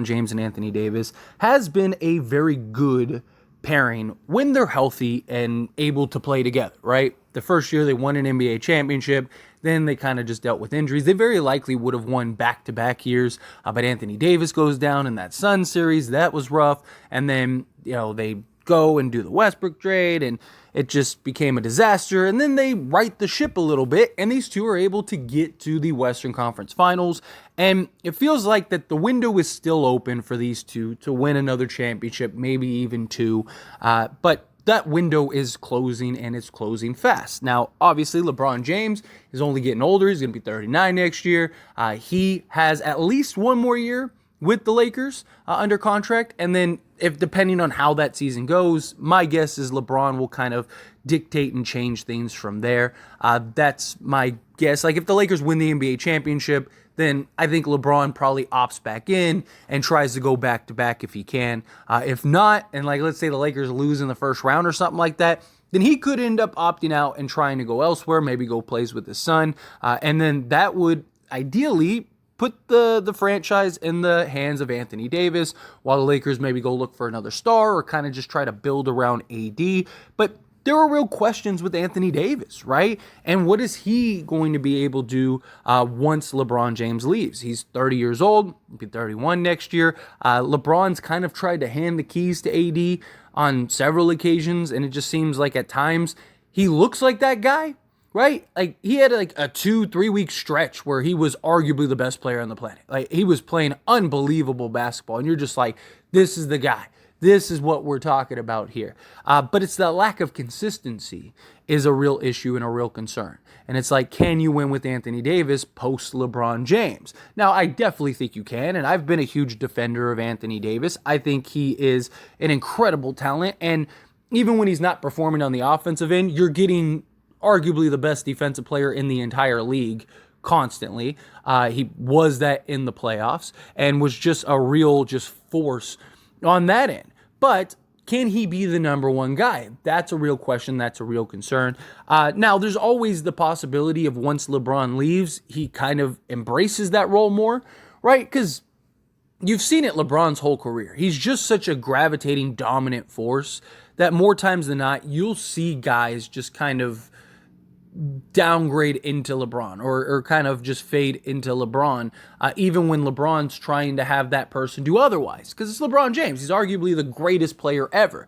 James and Anthony Davis has been a very good pairing when they're healthy and able to play together, right? The first year they won an NBA championship, then they kind of just dealt with injuries. They very likely would have won back-to-back years, but Anthony Davis goes down in that Suns series. That was rough. And then, they go and do the Westbrook trade, and it just became a disaster. And then they right the ship a little bit, and these two are able to get to the Western Conference Finals. And it feels like that the window is still open for these two to win another championship, maybe even two. But that window is closing, and it's closing fast. Now, obviously, LeBron James is only getting older. He's going to be 39 next year. He has at least one more year with the Lakers under contract. And then if depending on how that season goes, my guess is LeBron will kind of dictate and change things from there. That's my guess. Like if the Lakers win the NBA championship, then I think LeBron probably opts back in and tries to go back to back if he can. If not, and like let's say the Lakers lose in the first round or something like that, then he could end up opting out and trying to go elsewhere, maybe go plays with his son. And then that would ideally put the franchise in the hands of Anthony Davis, while the Lakers maybe go look for another star or kind of just try to build around AD. But there are real questions with Anthony Davis, right? And what is he going to be able to do once LeBron James leaves? He's 30 years old, he'll be 31 next year. LeBron's kind of tried to hand the keys to AD on several occasions, and it just seems like at times he looks like that guy, right? Like he had like a 2-3 week stretch where he was arguably the best player on the planet. Like he was playing unbelievable basketball, and you're just like, this is the guy. This is what we're talking about here. But it's the lack of consistency is a real issue and a real concern. And it's like, can you win with Anthony Davis post LeBron James? Now, I definitely think you can, and I've been a huge defender of Anthony Davis. I think he is an incredible talent, and even when he's not performing on the offensive end, you're getting arguably the best defensive player in the entire league constantly. He was that in the playoffs and was just a real force on that end. But can he be the number one guy? That's a real question. That's a real concern. Now, there's always the possibility of once LeBron leaves, he kind of embraces that role more, right? Because you've seen it LeBron's whole career. He's just such a gravitating, dominant force that more times than not, you'll see guys just kind of downgrade into LeBron or kind of just fade into LeBron, even when LeBron's trying to have that person do otherwise, because it's LeBron James. He's arguably the greatest player ever.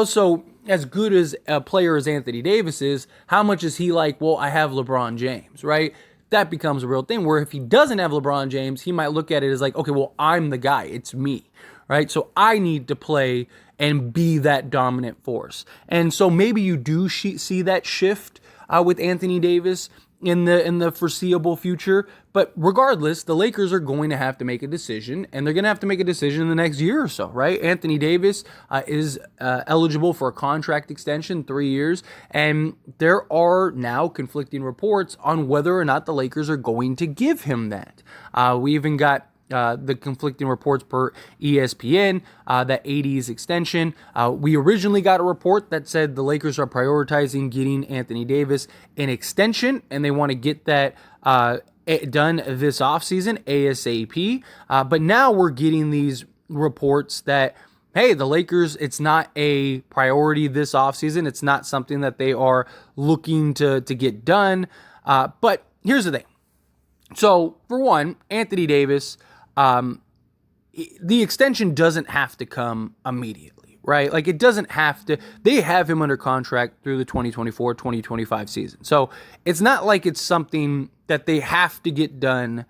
So as good as a player as Anthony Davis is, how much is he like, well, I have LeBron James, right? That becomes a real thing where if he doesn't have LeBron James, he might look at it as like, okay, well, I'm the guy. It's me, right? So I need to play and be that dominant force. And so maybe you do see that shift with Anthony Davis in the foreseeable future. But regardless, the Lakers are going to have to make a decision, and they're going to have to make a decision in the next year or so, right? Anthony Davis is eligible for a contract extension, 3 years, and there are now conflicting reports on whether or not the Lakers are going to give him that. We even got the conflicting reports per ESPN, that AD's extension. We originally got a report that said the Lakers are prioritizing getting Anthony Davis an extension, and they want to get that done this offseason, ASAP. But now we're getting these reports that, hey, the Lakers, it's not a priority this offseason. It's not something that they are looking to get done. But here's the thing. So, for one, Anthony Davis, the extension doesn't have to come immediately, right? Like it doesn't have to, they have him under contract through the 2024-2025 season. So it's not like it's something that they have to get done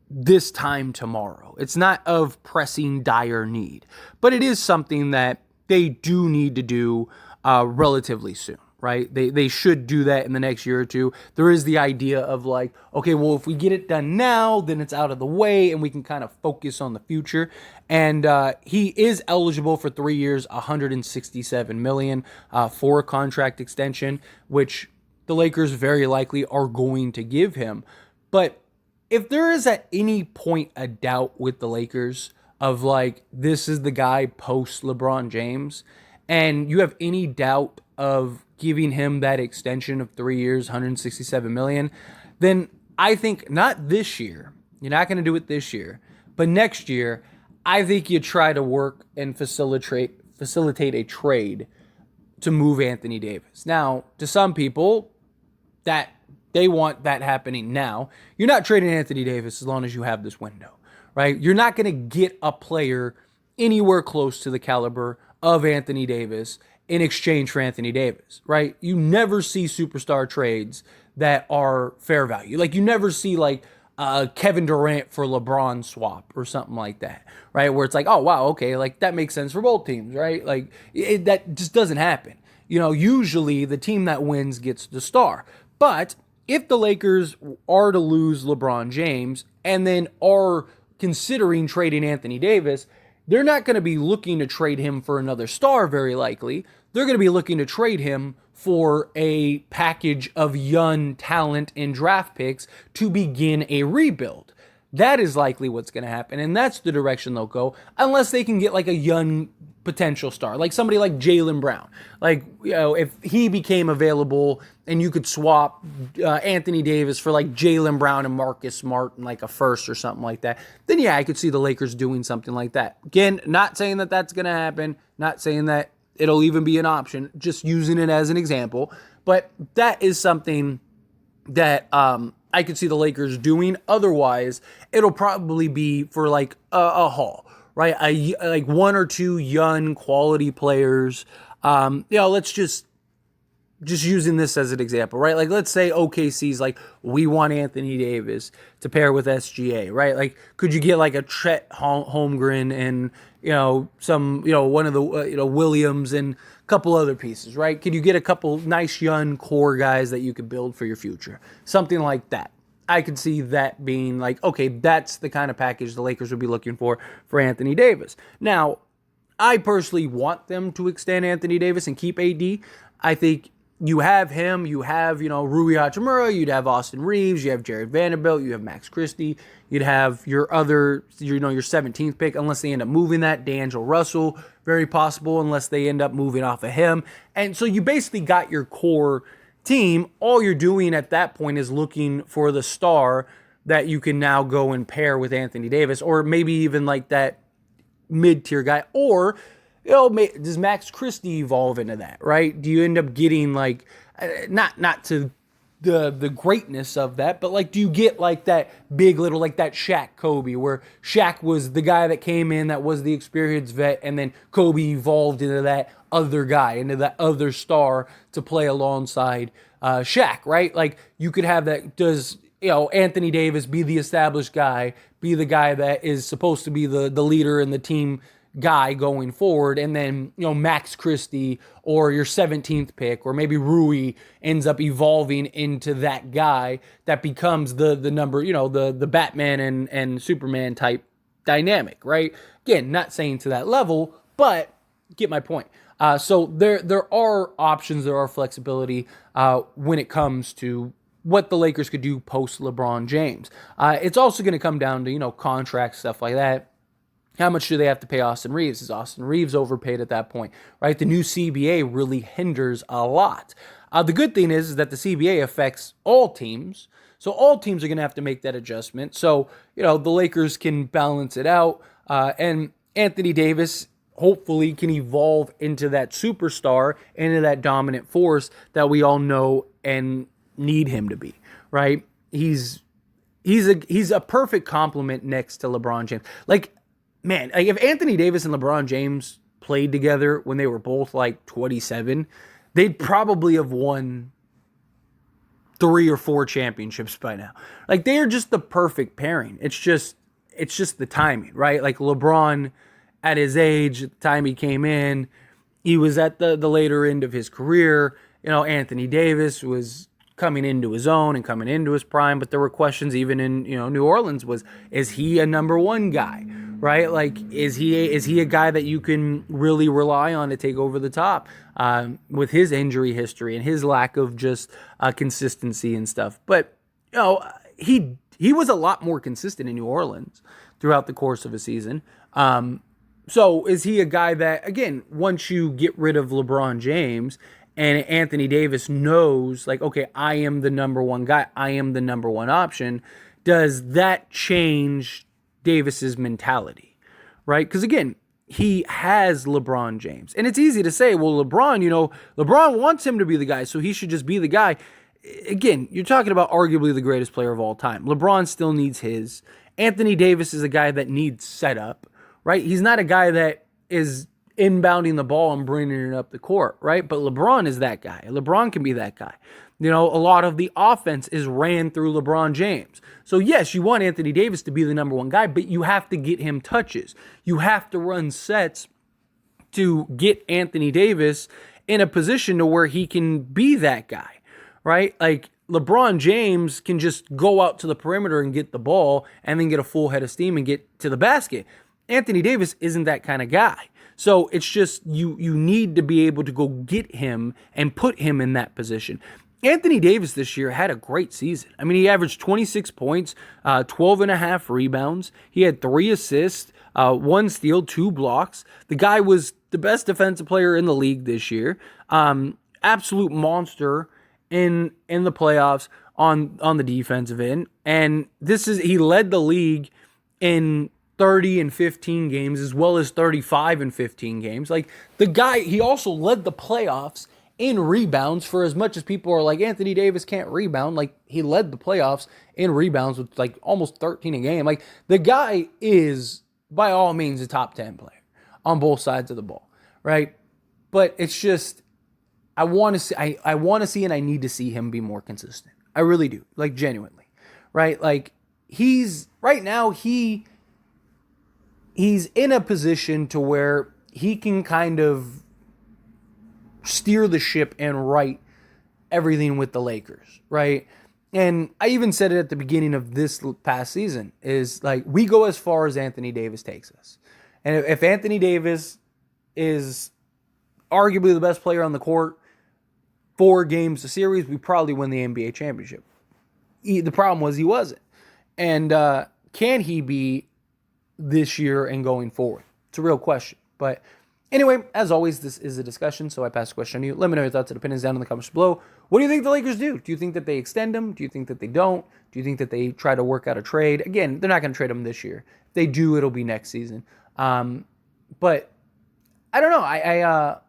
this time tomorrow. It's not of pressing dire need, but it is something that they do need to do relatively soon. Right? They should do that in the next year or two. There is the idea of like, okay, well, if we get it done now, then it's out of the way and we can kind of focus on the future. And he is eligible for 3 years, $167 million for a contract extension, which the Lakers very likely are going to give him. But if there is at any point a doubt with the Lakers of like, this is the guy post LeBron James, and you have any doubt of giving him that extension of 3 years, $167 million, then I think not this year, you're not going to do it this year, but next year, I think you try to work and facilitate a trade to move Anthony Davis. Now, to some people, that they want that happening now. You're not trading Anthony Davis as long as you have this window, right? You're not going to get a player anywhere close to the caliber of Anthony Davis in exchange for Anthony Davis, right? You never see superstar trades that are fair value. Like you never see like Kevin Durant for LeBron swap or something like that, right? Where it's like, oh wow, okay, like that makes sense for both teams, right? Like that just doesn't happen. Usually the team that wins gets the star. But if the Lakers are to lose LeBron James and then are considering trading Anthony Davis, they're not going to be looking to trade him for another star, very likely. They're going to be looking to trade him for a package of young talent and draft picks to begin a rebuild. That is likely what's going to happen, and that's the direction they'll go, unless they can get like a young potential star, like somebody like Jaylen Brown. Like, if he became available and you could swap Anthony Davis for like Jaylen Brown and Marcus Smart and like a first or something like that, then yeah, I could see the Lakers doing something like that. Again, not saying that that's going to happen, not saying that it'll even be an option, just using it as an example. But that is something that I could see the Lakers doing. Otherwise, it'll probably be for like a haul, right? Like one or two young quality players. Let's just using this as an example, right? Like, let's say OKC's like, we want Anthony Davis to pair with SGA, right? Like, could you get like a Chet Holmgren and, one of the, Williams and a couple other pieces, right? Could you get a couple nice young core guys that you could build for your future? Something like that. I could see that being like, okay, that's the kind of package the Lakers would be looking for Anthony Davis. Now, I personally want them to extend Anthony Davis and keep AD. I think you have him, you have, Rui Hachimura, you'd have Austin Reeves, you have Jared Vanderbilt, you have Max Christie, you'd have your other, your 17th pick, unless they end up moving that, D'Angelo Russell, very possible, unless they end up moving off of him. And so you basically got your core team. All you're doing at that point is looking for the star that you can now go and pair with Anthony Davis, or maybe even like that mid-tier guy, or does Max Christie evolve into that, right? Do you end up getting like, not to the greatness of that, but like, do you get like that big little, like that Shaq Kobe, where Shaq was the guy that came in that was the experienced vet, and then Kobe evolved into that other guy, into that other star to play alongside Shaq, right? Like, you could have that. Does Anthony Davis be the established guy, be the guy that is supposed to be the leader in the team guy going forward, and then Max Christie or your 17th pick, or maybe Rui ends up evolving into that guy that becomes the number, the Batman and Superman type dynamic, right? Again, not saying to that level, but get my point. So there are options, there are flexibility when it comes to what the Lakers could do post LeBron James. It's also going to come down to contracts, stuff like that. How much do they have to pay Austin Reeves? Is Austin Reeves overpaid at that point, right? The new CBA really hinders a lot. The good thing is that the CBA affects all teams, so all teams are going to have to make that adjustment. So, the Lakers can balance it out, and Anthony Davis hopefully can evolve into that superstar, into that dominant force that we all know and need him to be, right? He's a perfect complement next to LeBron James. Like, man, like if Anthony Davis and LeBron James played together when they were both like 27, they'd probably have won 3 or 4 championships by now. Like, they are just the perfect pairing. It's just the timing, right? Like, LeBron at his age, at the time he came in, he was at the later end of his career. Anthony Davis was coming into his own and coming into his prime, but there were questions even in New Orleans, is he a number one guy, right? Like, is he a guy that you can really rely on to take over the top with his injury history and his lack of just consistency and stuff? But he was a lot more consistent in New Orleans throughout the course of a season. So is he a guy that, again, once you get rid of LeBron James and Anthony Davis knows, like, okay, I am the number one guy, I am the number one option, does that change Davis's mentality, right? Because again, he has LeBron James. And it's easy to say, well, LeBron wants him to be the guy, so he should just be the guy. Again, you're talking about arguably the greatest player of all time. LeBron still needs his. Anthony Davis is a guy that needs setup, right? He's not a guy that is inbounding the ball and bringing it up the court, right? But LeBron is that guy. LeBron can be that guy. A lot of the offense is ran through LeBron James. So yes, you want Anthony Davis to be the number one guy, but you have to get him touches. You have to run sets to get Anthony Davis in a position to where he can be that guy, right? Like LeBron James can just go out to the perimeter and get the ball and then get a full head of steam and get to the basket. Anthony Davis isn't that kind of guy. So it's just you need to be able to go get him and put him in that position. Anthony Davis this year had a great season. I mean, he averaged 26 points, 12 and a half rebounds. He had 3 assists, 1 steal, 2 blocks. The guy was the best defensive player in the league this year. Absolute monster in the playoffs on the defensive end. And he led the league in 30 and 15 games as well as 35 and 15 games. Like the guy, he also led the playoffs in rebounds. For as much as people are like, Anthony Davis can't rebound, like he led the playoffs in rebounds with like almost 13 a game. Like the guy is by all means a top 10 player on both sides of the ball, right? But it's just, I want to see and I need to see him be more consistent. I really do, like genuinely, right? Like he's in a position to where he can kind of steer the ship and right everything with the Lakers, right? And I even said it at the beginning of this past season, is like, we go as far as Anthony Davis takes us. And if Anthony Davis is arguably the best player on the court 4 games a series, we probably win the NBA championship. The problem was he wasn't. And can he be this year and going forward? It's a real question. But anyway, as always, this is a discussion, so I pass the question on you. Let me know your thoughts and opinions down in the comments below. What do you think the Lakers do? Do you think that they extend him? Do you think that they don't? Do you think that they try to work out a trade? Again, they're not going to trade him this year. If they do, it'll be next season. But I don't know.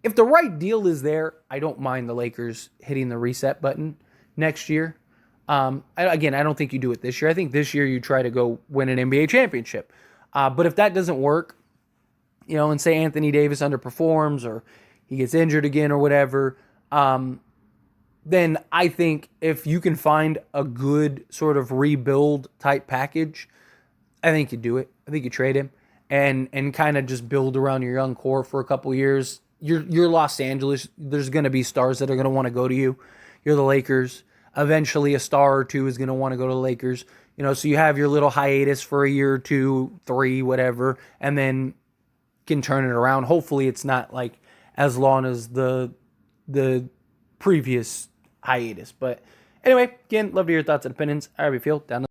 If the right deal is there, I don't mind the Lakers hitting the reset button next year. I don't think you do it this year. I think this year you try to go win an NBA championship. But if that doesn't work, and say Anthony Davis underperforms or he gets injured again or whatever, then I think if you can find a good sort of rebuild type package, I think you do it. I think you trade him and kind of just build around your young core for a couple years. You're Los Angeles. There's going to be stars that are going to want to go to you. You're the Lakers. Eventually a star or two is going to want to go to the Lakers. So you have your little hiatus for a year or 2, 3, whatever, and then can turn it around. Hopefully it's not like as long as the previous hiatus. But anyway, again, love to hear your thoughts and opinions. However you feel, down